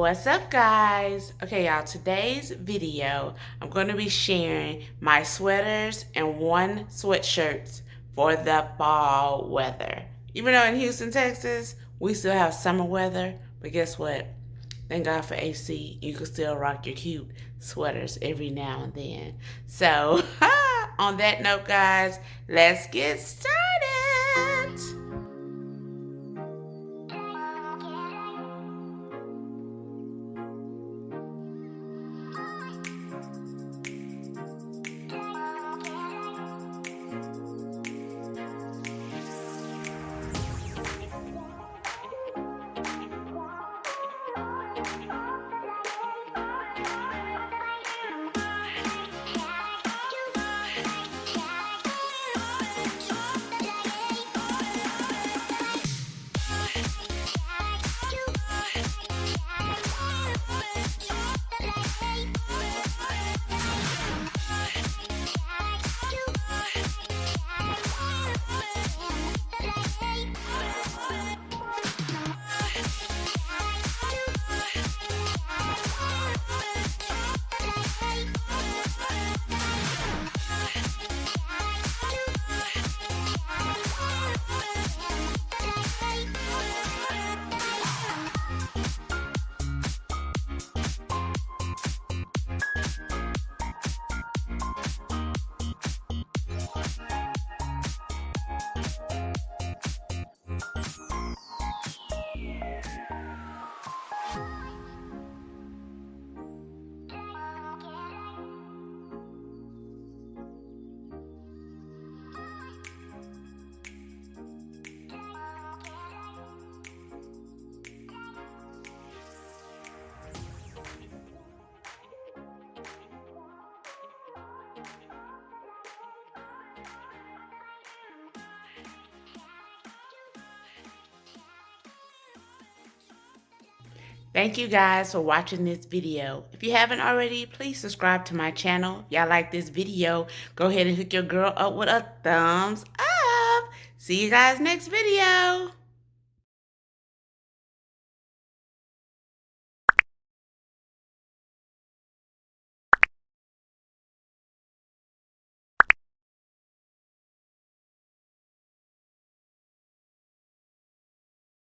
What's up, guys? Okay, y'all, today's video, I'm going to be sharing my sweaters and one sweatshirts for the fall weather. Even though in Houston, Texas, we still have summer weather, but guess what? Thank God for AC. You can still rock your cute sweaters every now and then. So, on that note, guys, let's get started. Thank you guys for watching this video. If you haven't already, please subscribe to my channel. If y'all like this video, go ahead and hook your girl up with a thumbs up. See you guys next video.